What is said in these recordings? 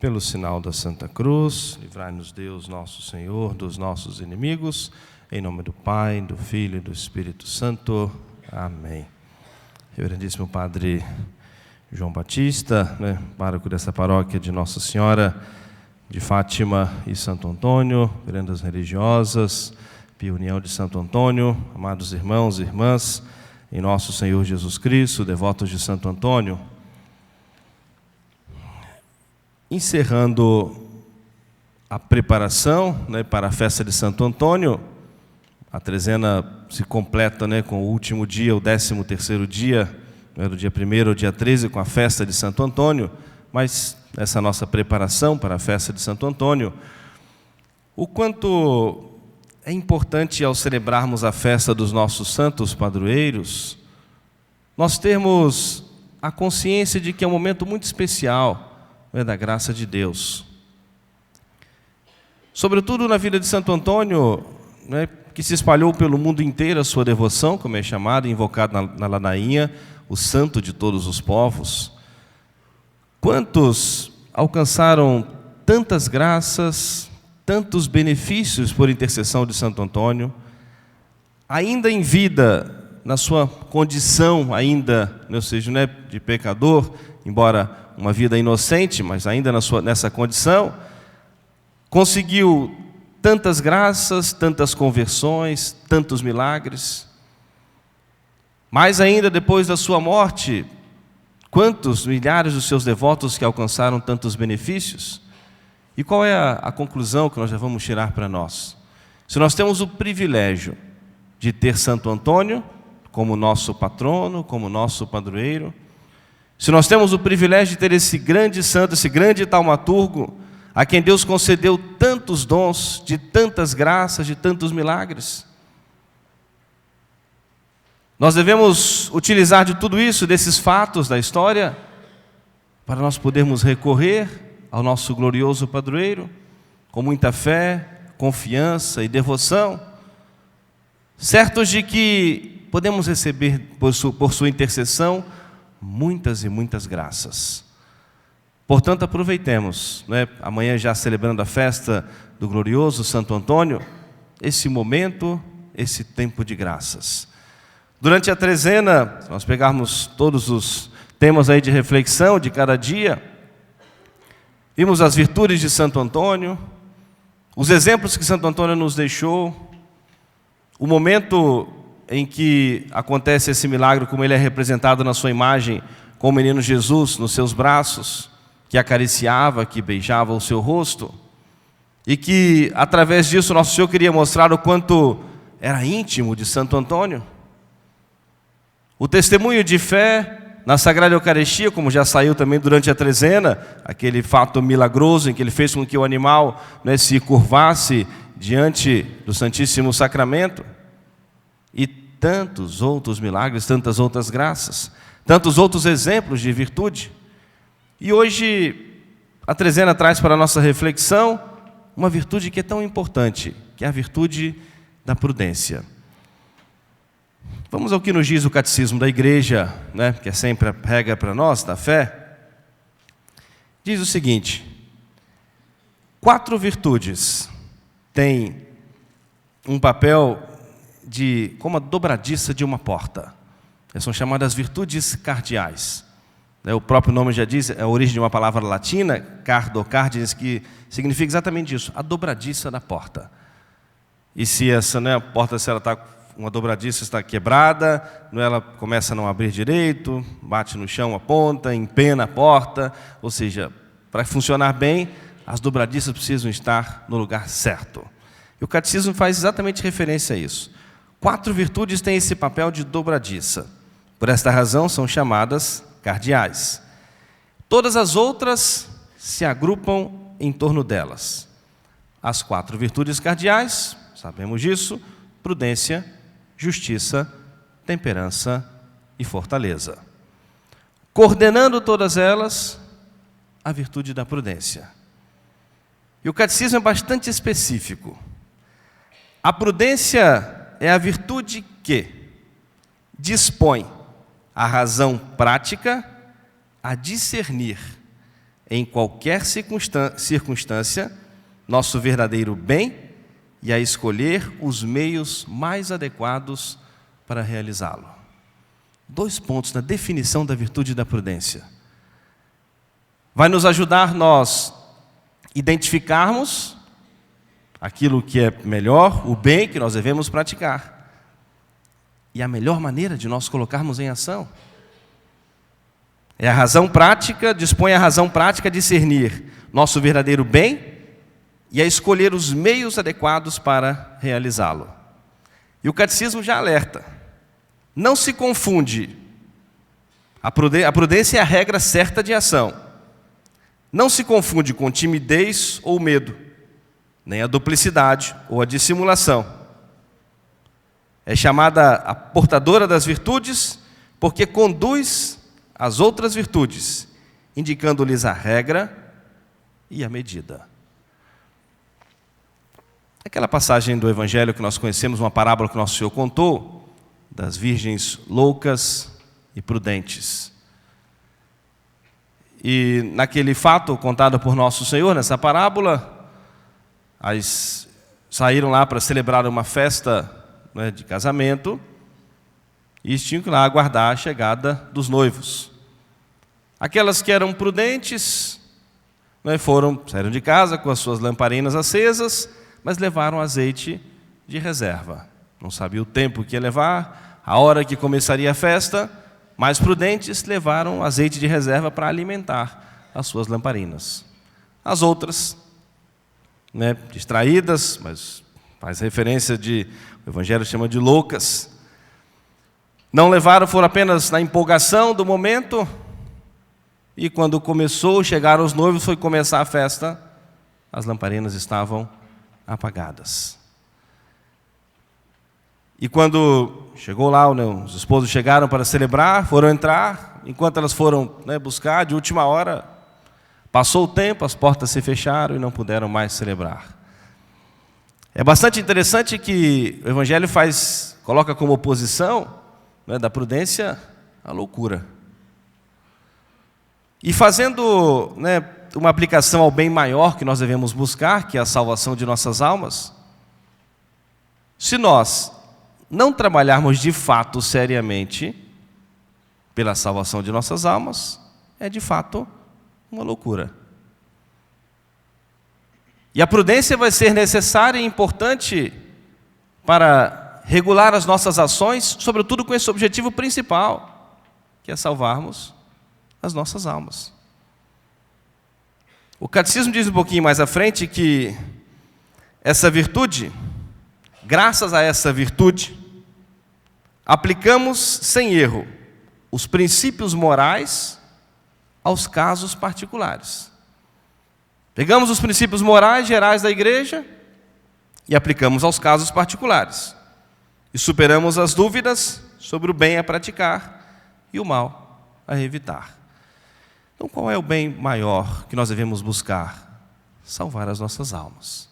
Pelo sinal da Santa Cruz, livrai-nos Deus, nosso Senhor, dos nossos inimigos, em nome do Pai, do Filho e do Espírito Santo. Amém. Reverendíssimo Padre João Batista, pároco dessa paróquia de Nossa Senhora de Fátima e Santo Antônio, veredas religiosas, Pia União de Santo Antônio, amados irmãos e irmãs, em nosso Senhor Jesus Cristo, devotos de Santo Antônio. Encerrando a preparação para a festa de Santo Antônio, a trezena se completa com o último dia, o 13º dia, do dia 1º ao dia 13, com a festa de Santo Antônio, mas essa nossa preparação para a festa de Santo Antônio, o quanto é importante ao celebrarmos a festa dos nossos santos padroeiros, nós termos a consciência de que é um momento muito especial, da graça de Deus. Sobretudo na vida de Santo Antônio, que se espalhou pelo mundo inteiro a sua devoção, como é chamado, invocado na ladainha, o santo de todos os povos. Quantos alcançaram tantas graças, tantos benefícios por intercessão de Santo Antônio, ainda em vida, na sua condição ainda, ou seja, de pecador, embora uma vida inocente, mas ainda nessa condição, conseguiu tantas graças, tantas conversões, tantos milagres. Mais ainda, depois da sua morte, quantos milhares dos seus devotos que alcançaram tantos benefícios? E qual é a conclusão que nós já vamos tirar para nós? Se nós temos o privilégio de ter Santo Antônio como nosso patrono, como nosso padroeiro, se nós temos o privilégio de ter esse grande santo, esse grande taumaturgo, a quem Deus concedeu tantos dons, de tantas graças, de tantos milagres, nós devemos utilizar de tudo isso, desses fatos da história, para nós podermos recorrer ao nosso glorioso padroeiro, com muita fé, confiança e devoção, certos de que podemos receber por sua intercessão muitas e muitas graças. Portanto, aproveitemos, amanhã já celebrando a festa do glorioso Santo Antônio, esse momento, esse tempo de graças. Durante a trezena, se nós pegarmos todos os temas aí de reflexão de cada dia, vimos as virtudes de Santo Antônio, os exemplos que Santo Antônio nos deixou, o momento em que acontece esse milagre, como ele é representado na sua imagem, com o menino Jesus nos seus braços, que acariciava, que beijava o seu rosto, e que, através disso, Nosso Senhor queria mostrar o quanto era íntimo de Santo Antônio. O testemunho de fé na Sagrada Eucaristia, como já saiu também durante a trezena, aquele fato milagroso em que ele fez com que o animal se curvasse diante do Santíssimo Sacramento, e tantos outros milagres, tantas outras graças, tantos outros exemplos de virtude. E hoje a trezena traz para a nossa reflexão uma virtude que é tão importante, que é a virtude da prudência. Vamos ao que nos diz o Catecismo da Igreja, que é sempre a regra para nós, da fé. Diz o seguinte: 4 virtudes têm um papel como a dobradiça de uma porta. São chamadas virtudes cardeais. O próprio nome já diz, é a origem de uma palavra latina, cardo, cardines, que significa exatamente isso, a dobradiça da porta. E se essa porta, se ela está, uma dobradiça está quebrada, ela começa a não abrir direito, bate no chão a ponta, empena a porta, ou seja, para funcionar bem, as dobradiças precisam estar no lugar certo. E o Catecismo faz exatamente referência a isso. 4 virtudes têm esse papel de dobradiça. Por esta razão, são chamadas cardeais. Todas as outras se agrupam em torno delas. As 4 virtudes cardeais, sabemos disso: prudência, justiça, temperança e fortaleza. Coordenando todas elas, a virtude da prudência. E o Catecismo é bastante específico. A prudência é a virtude que dispõe a razão prática a discernir em qualquer circunstância, nosso verdadeiro bem e a escolher os meios mais adequados para realizá-lo. 2 pontos na definição da virtude da prudência. Vai nos ajudar nós identificarmos aquilo que é melhor, o bem que nós devemos praticar. E a melhor maneira de nós colocarmos em ação. É a razão prática, dispõe a razão prática a discernir nosso verdadeiro bem e a escolher os meios adequados para realizá-lo. E o catecismo já alerta. Não se confunde. A prudência é a regra certa de ação. Não se confunde com timidez ou medo, nem a duplicidade ou a dissimulação. É chamada a portadora das virtudes porque conduz as outras virtudes, indicando-lhes a regra e a medida. Aquela passagem do Evangelho que nós conhecemos, uma parábola que nosso Senhor contou, das virgens loucas e prudentes. E naquele fato contado por nosso Senhor, nessa parábola, as saíram lá para celebrar uma festa, né, de casamento, e tinham que ir lá aguardar a chegada dos noivos. Aquelas que eram prudentes, né, saíram de casa com as suas lamparinas acesas, mas levaram azeite de reserva. Não sabia o tempo que ia levar, a hora que começaria a festa. Mais prudentes levaram azeite de reserva para alimentar as suas lamparinas. As outras, né, distraídas, mas faz referência o Evangelho chama de loucas, não levaram, foram apenas na empolgação do momento, e quando chegaram os noivos, foi começar a festa, as lamparinas estavam apagadas. E quando chegou lá, né, os esposos chegaram para celebrar, foram entrar, enquanto elas foram, né, buscar, de última hora, passou o tempo, as portas se fecharam e não puderam mais celebrar. É bastante interessante que o Evangelho coloca como oposição, né, da prudência a loucura. E fazendo, né, uma aplicação ao bem maior que nós devemos buscar, que é a salvação de nossas almas, se nós não trabalharmos de fato seriamente pela salvação de nossas almas, é de fato uma loucura. E a prudência vai ser necessária e importante para regular as nossas ações, sobretudo com esse objetivo principal, que é salvarmos as nossas almas. O catecismo diz um pouquinho mais à frente que essa virtude, graças a essa virtude, aplicamos sem erro os princípios morais aos casos particulares. Pegamos os princípios morais gerais da igreja e aplicamos aos casos particulares. E superamos as dúvidas sobre o bem a praticar e o mal a evitar. Então, qual é o bem maior que nós devemos buscar? Salvar as nossas almas.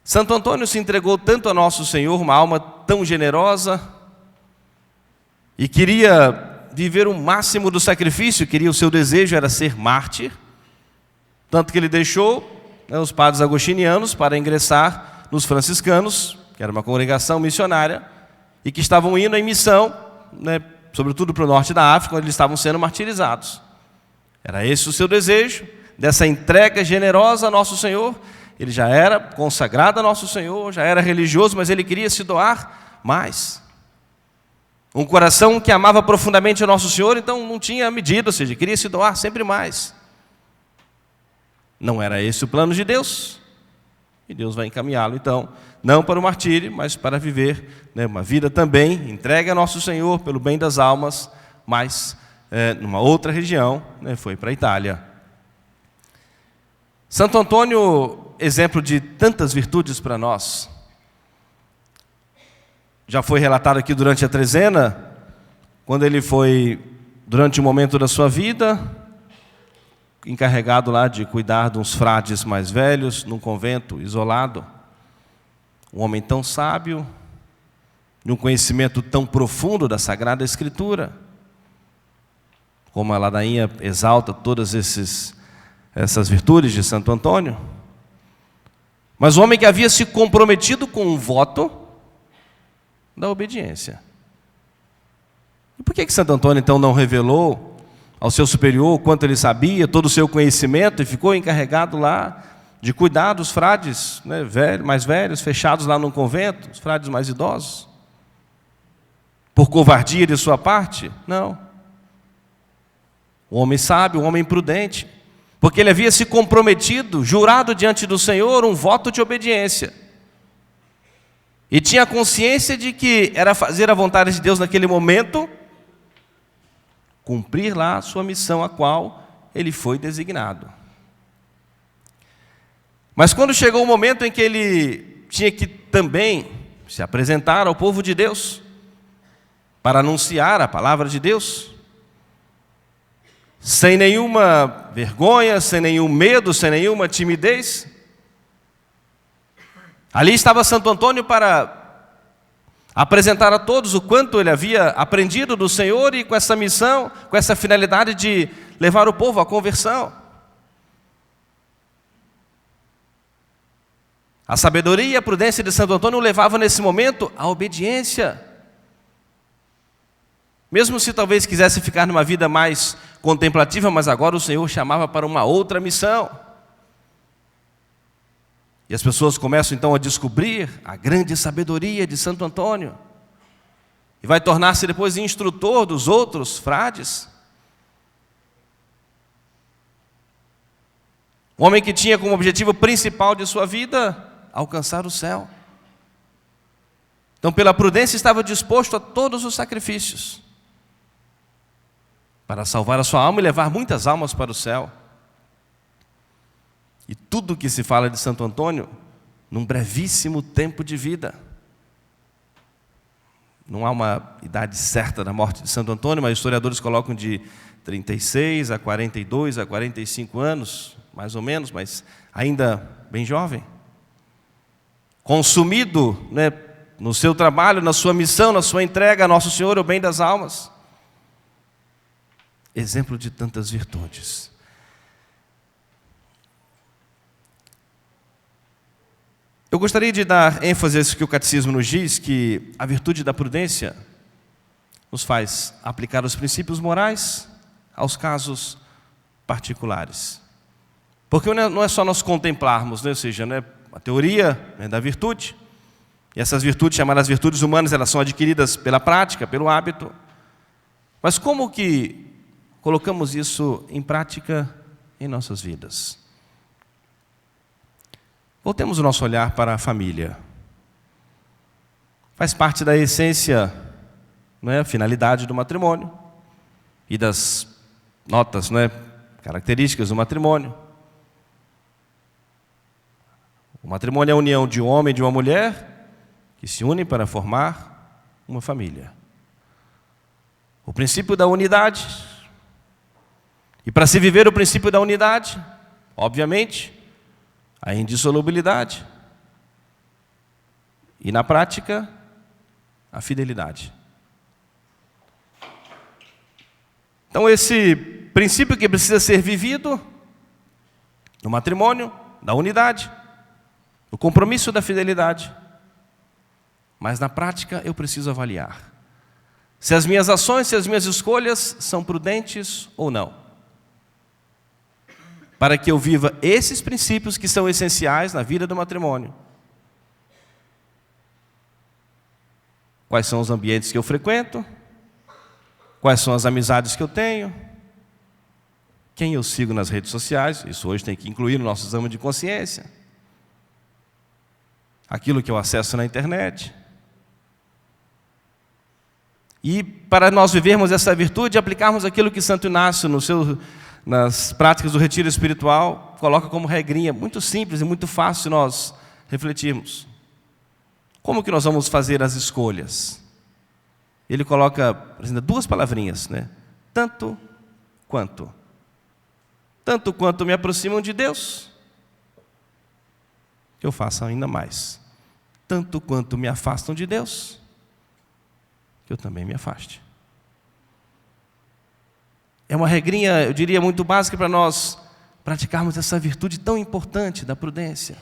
Santo Antônio se entregou tanto a nosso Senhor, uma alma tão generosa, e queria viver o máximo do sacrifício, o seu desejo era ser mártir, tanto que ele deixou, né, os padres agostinianos para ingressar nos franciscanos, que era uma congregação missionária, e que estavam indo em missão, né, sobretudo para o norte da África, onde eles estavam sendo martirizados. Era esse o seu desejo, dessa entrega generosa a nosso Senhor. Ele já era consagrado a nosso Senhor, já era religioso, mas ele queria se doar mais. Um coração que amava profundamente a nosso Senhor, então não tinha medida, ou seja, queria se doar sempre mais. Não era esse o plano de Deus, e Deus vai encaminhá-lo, então, não para o martírio, mas para viver, né, uma vida também entregue a nosso Senhor pelo bem das almas, mas numa outra região, né, foi para a Itália. Santo Antônio, exemplo de tantas virtudes para nós. Já foi relatado aqui durante a trezena, quando ele foi, durante um momento da sua vida, encarregado lá de cuidar de uns frades mais velhos, num convento isolado. Um homem tão sábio, de um conhecimento tão profundo da Sagrada Escritura. Como a ladainha exalta todas essas virtudes de Santo Antônio. Mas o homem que havia se comprometido com um voto da obediência. E por que Santo Antônio então não revelou ao seu superior o quanto ele sabia, todo o seu conhecimento, e ficou encarregado lá de cuidar dos frades, né, mais velhos, fechados lá no convento, os frades mais idosos? Por covardia de sua parte? Não. O homem sábio, o homem prudente, porque ele havia se comprometido, jurado diante do Senhor, um voto de obediência. E tinha consciência de que era fazer a vontade de Deus naquele momento, cumprir lá a sua missão a qual ele foi designado. Mas quando chegou o momento em que ele tinha que também se apresentar ao povo de Deus, para anunciar a palavra de Deus, sem nenhuma vergonha, sem nenhum medo, sem nenhuma timidez, ali estava Santo Antônio para apresentar a todos o quanto ele havia aprendido do Senhor e com essa missão, com essa finalidade de levar o povo à conversão. A sabedoria e a prudência de Santo Antônio o levavam nesse momento à obediência. Mesmo se talvez quisesse ficar numa vida mais contemplativa, mas agora o Senhor chamava para uma outra missão. E as pessoas começam então a descobrir a grande sabedoria de Santo Antônio. E vai tornar-se depois instrutor dos outros frades. Um homem que tinha como objetivo principal de sua vida alcançar o céu. Então, pela prudência, estava disposto a todos os sacrifícios para salvar a sua alma e levar muitas almas para o céu. E tudo que se fala de Santo Antônio, num brevíssimo tempo de vida. Não há uma idade certa da morte de Santo Antônio, mas historiadores colocam de 36 a 42, a 45 anos, mais ou menos, mas ainda bem jovem. Consumido, né, no seu trabalho, na sua missão, na sua entrega a Nosso Senhor, o bem das almas. Exemplo de tantas virtudes. Eu gostaria de dar ênfase a isso que o Catecismo nos diz, que a virtude da prudência nos faz aplicar os princípios morais aos casos particulares. Porque não é só nós contemplarmos, né? Ou seja, né, a teoria, né, da virtude, e essas virtudes, chamadas virtudes humanas, elas são adquiridas pela prática, pelo hábito. Mas como que colocamos isso em prática em nossas vidas? Voltemos o nosso olhar para a família. Faz parte da essência, né, a finalidade do matrimônio e das notas, né, características do matrimônio. O matrimônio é a união de um homem e de uma mulher que se unem para formar uma família. O princípio da unidade. E para se viver o princípio da unidade, obviamente, a indissolubilidade. E na prática, a fidelidade. Então esse princípio que precisa ser vivido no matrimônio, da unidade, o compromisso da fidelidade. Mas na prática eu preciso avaliar se as minhas ações, se as minhas escolhas são prudentes ou não. Para que eu viva esses princípios que são essenciais na vida do matrimônio. Quais são os ambientes que eu frequento? Quais são as amizades que eu tenho? Quem eu sigo nas redes sociais? Isso hoje tem que incluir no nosso exame de consciência. Aquilo que eu acesso na internet. E para nós vivermos essa virtude, aplicarmos aquilo que Santo Inácio, nas práticas do retiro espiritual, coloca como regrinha, muito simples e muito fácil nós refletirmos. Como que nós vamos fazer as escolhas? Ele coloca, por exemplo, duas palavrinhas, né? Tanto quanto. Tanto quanto me aproximam de Deus, que eu faça ainda mais. Tanto quanto me afastam de Deus, que eu também me afaste. É uma regrinha, eu diria, muito básica para nós praticarmos essa virtude tão importante da prudência,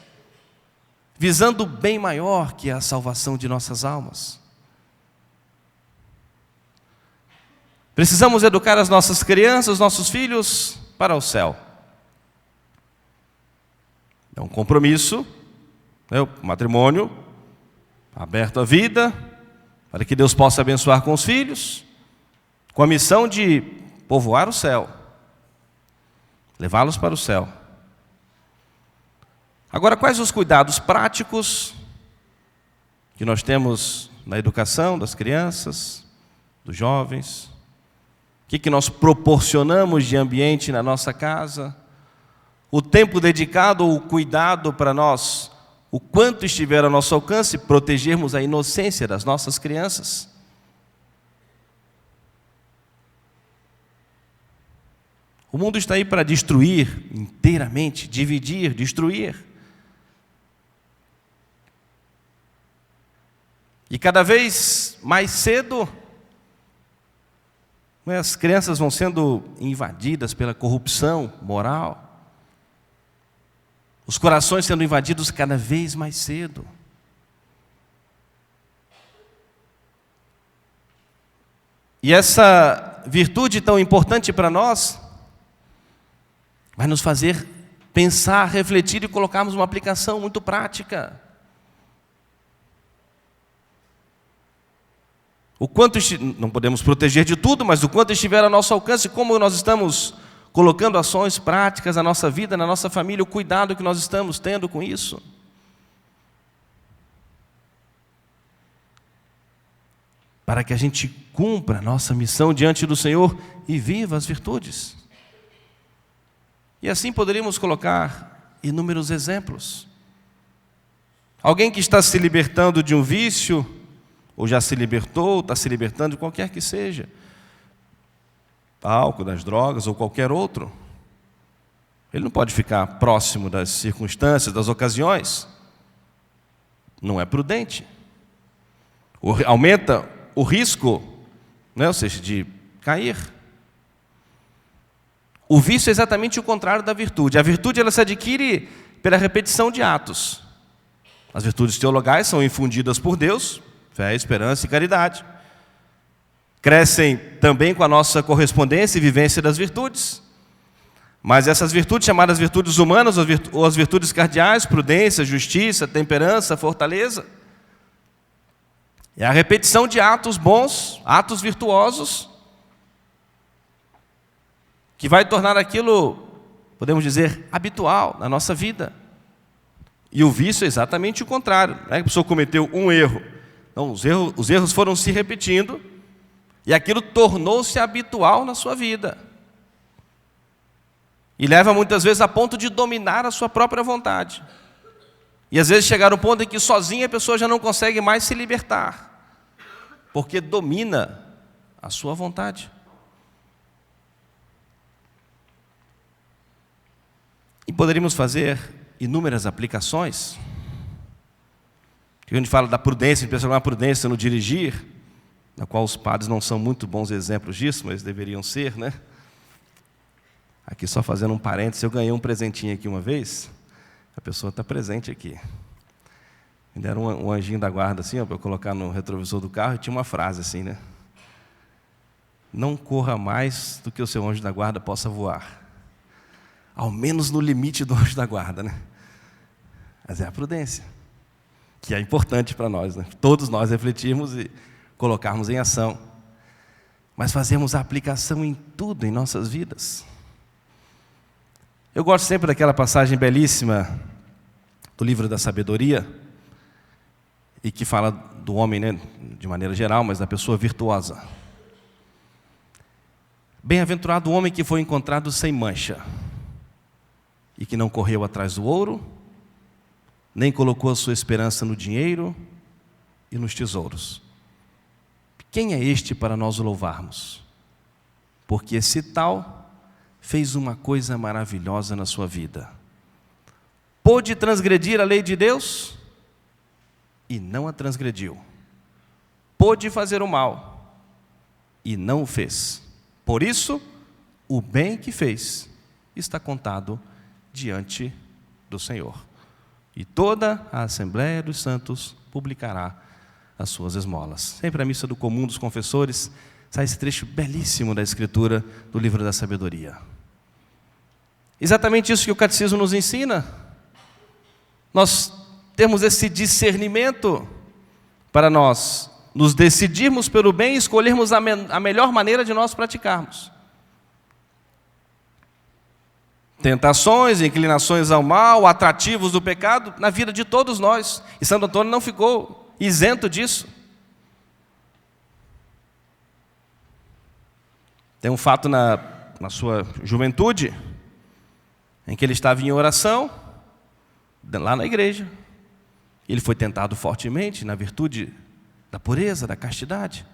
visando o bem maior que é a salvação de nossas almas. Precisamos educar as nossas crianças, os nossos filhos para o céu. É um compromisso, o matrimônio aberto à vida, para que Deus possa abençoar com os filhos, com a missão de povoar o céu, levá-los para o céu. Agora, quais os cuidados práticos que nós temos na educação das crianças, dos jovens? O que nós proporcionamos de ambiente na nossa casa? O tempo dedicado ou o cuidado para nós, o quanto estiver ao nosso alcance, protegermos a inocência das nossas crianças? O mundo está aí para destruir inteiramente, dividir, destruir. E cada vez mais cedo, as crianças vão sendo invadidas pela corrupção moral. Os corações sendo invadidos cada vez mais cedo. E essa virtude tão importante para nós vai nos fazer pensar, refletir e colocarmos uma aplicação muito prática. O quanto não podemos proteger de tudo, mas o quanto estiver ao nosso alcance, como nós estamos colocando ações práticas na nossa vida, na nossa família, o cuidado que nós estamos tendo com isso. Para que a gente cumpra a nossa missão diante do Senhor e viva as virtudes. E assim poderíamos colocar inúmeros exemplos. Alguém que está se libertando de um vício, ou já se libertou, está se libertando de qualquer que seja, álcool, das drogas ou qualquer outro, ele não pode ficar próximo das circunstâncias, das ocasiões. Não é prudente. Aumenta o risco, ou seja, de cair. O vício é exatamente o contrário da virtude. A virtude ela se adquire pela repetição de atos. As virtudes teologais são infundidas por Deus, fé, esperança e caridade. Crescem também com a nossa correspondência e vivência das virtudes. Mas essas virtudes, chamadas virtudes humanas ou as virtudes cardeais, prudência, justiça, temperança, fortaleza, é a repetição de atos bons, atos virtuosos, que vai tornar aquilo, podemos dizer, habitual na nossa vida. E o vício é exatamente o contrário. A pessoa cometeu um erro. Então, os erros foram se repetindo e aquilo tornou-se habitual na sua vida. E leva muitas vezes a ponto de dominar a sua própria vontade. E às vezes chegar ao ponto em que sozinha a pessoa já não consegue mais se libertar, porque domina a sua vontade. E poderíamos fazer inúmeras aplicações. Quando a gente fala da prudência, a gente pensa na prudência no dirigir, na qual os padres não são muito bons exemplos disso, mas deveriam ser, né? Aqui só fazendo um parênteses, eu ganhei um presentinho aqui uma vez, a pessoa está presente aqui. Me deram um anjinho da guarda assim, para eu colocar no retrovisor do carro, e tinha uma frase assim, né? Não corra mais do que o seu anjo da guarda possa voar. Ao menos no limite do anjo da guarda, né? Mas é a prudência, que é importante para nós, né? Todos nós refletirmos e colocarmos em ação, mas fazemos a aplicação em tudo em nossas vidas. Eu gosto sempre daquela passagem belíssima do livro da sabedoria, e que fala do homem, né, de maneira geral, mas da pessoa virtuosa. Bem-aventurado o homem que foi encontrado sem mancha, e que não correu atrás do ouro, nem colocou a sua esperança no dinheiro e nos tesouros. Quem é este para nós o louvarmos? Porque esse tal fez uma coisa maravilhosa na sua vida. Pôde transgredir a lei de Deus e não a transgrediu. Pôde fazer o mal e não o fez. Por isso, o bem que fez está contado diante do Senhor. E toda a Assembleia dos Santos publicará as suas esmolas. Sempre a missa do comum dos confessores sai esse trecho belíssimo da Escritura do livro da Sabedoria. Exatamente isso que o Catecismo nos ensina. Nós temos esse discernimento para nós nos decidirmos pelo bem e escolhermos a melhor maneira de nós praticarmos. Tentações, inclinações ao mal, atrativos do pecado na vida de todos nós. E Santo Antônio não ficou isento disso. Tem um fato na sua juventude, em que ele estava em oração, lá na igreja. Ele foi tentado fortemente na virtude da pureza, da castidade.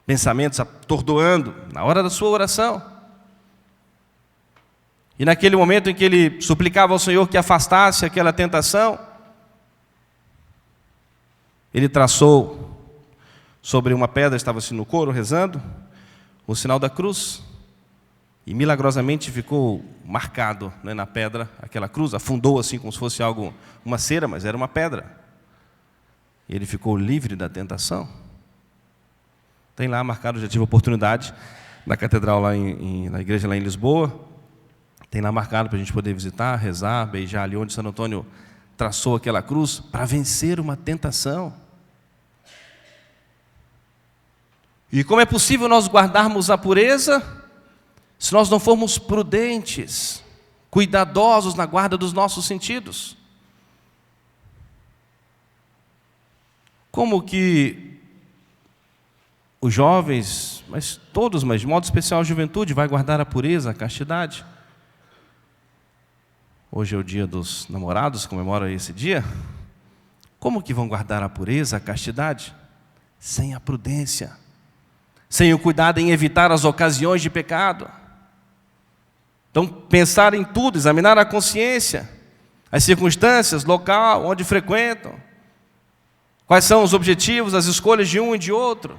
Pensamentos atordoando na hora da sua oração. E naquele momento em que ele suplicava ao Senhor que afastasse aquela tentação, ele traçou sobre uma pedra, estava-se no coro rezando, o sinal da cruz. E milagrosamente ficou marcado, né, na pedra, aquela cruz, afundou assim como se fosse algo, uma cera, mas era uma pedra. E ele ficou livre da tentação. Tem lá marcado, já tive a oportunidade, na catedral lá na igreja lá em Lisboa, tem lá marcado para a gente poder visitar, rezar, beijar ali onde Santo Antônio traçou aquela cruz, para vencer uma tentação. E como é possível nós guardarmos a pureza se nós não formos prudentes, cuidadosos na guarda dos nossos sentidos? Como que os jovens, mas todos, mas de modo especial a juventude, vai guardar a pureza, a castidade? Hoje é o dia dos namorados, comemora esse dia. Como que vão guardar a pureza, a castidade? Sem a prudência, sem o cuidado em evitar as ocasiões de pecado. Então, pensar em tudo, examinar a consciência, as circunstâncias, local, onde frequentam, quais são os objetivos, as escolhas de um e de outro.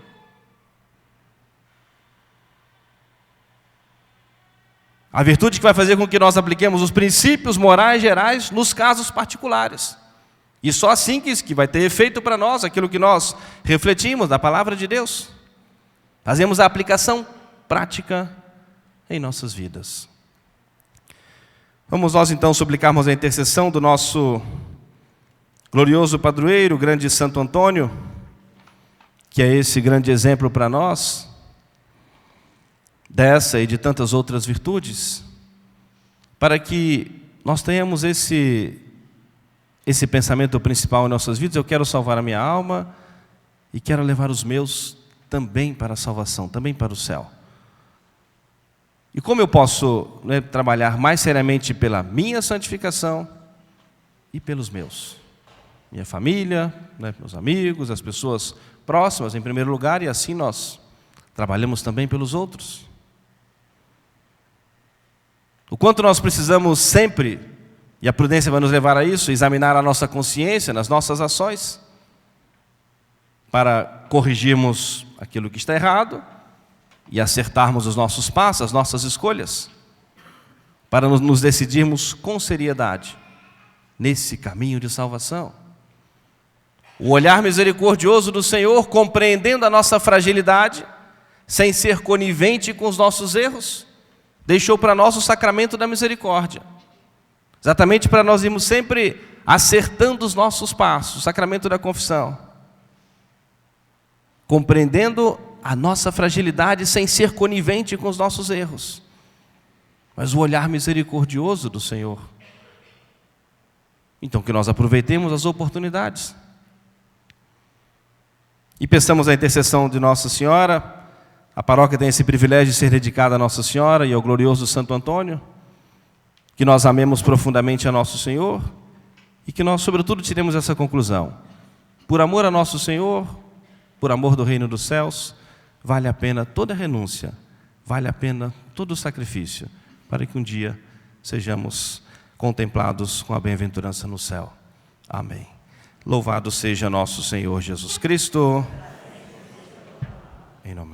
A virtude que vai fazer com que nós apliquemos os princípios morais gerais nos casos particulares. E só assim que vai ter efeito para nós aquilo que nós refletimos da palavra de Deus. Fazemos a aplicação prática em nossas vidas. Vamos nós então suplicarmos a intercessão do nosso glorioso padroeiro, o grande Santo Antônio, que é esse grande exemplo para nós, dessa e de tantas outras virtudes, para que nós tenhamos esse pensamento principal em nossas vidas. Eu quero salvar a minha alma e quero levar os meus também para a salvação, também para o céu. E como eu posso, né, trabalhar mais seriamente pela minha santificação e pelos meus? Minha família, né, meus amigos, as pessoas próximas em primeiro lugar, e assim nós trabalhamos também pelos outros. O quanto nós precisamos sempre, e a prudência vai nos levar a isso, examinar a nossa consciência nas nossas ações, para corrigirmos aquilo que está errado e acertarmos os nossos passos, as nossas escolhas, para nos decidirmos com seriedade nesse caminho de salvação. O olhar misericordioso do Senhor, compreendendo a nossa fragilidade, sem ser conivente com os nossos erros, deixou para nós o sacramento da misericórdia, exatamente para nós irmos sempre acertando os nossos passos, o sacramento da confissão, compreendendo a nossa fragilidade sem ser conivente com os nossos erros, mas o olhar misericordioso do Senhor. Então que nós aproveitemos as oportunidades e peçamos a intercessão de Nossa Senhora. A paróquia tem esse privilégio de ser dedicada a Nossa Senhora e ao glorioso Santo Antônio, que nós amemos profundamente a Nosso Senhor e que nós, sobretudo, tiremos essa conclusão: por amor a Nosso Senhor, por amor do reino dos céus, vale a pena toda renúncia, vale a pena todo o sacrifício, para que um dia sejamos contemplados com a bem-aventurança no céu. Amém. Louvado seja nosso Senhor Jesus Cristo. Em nome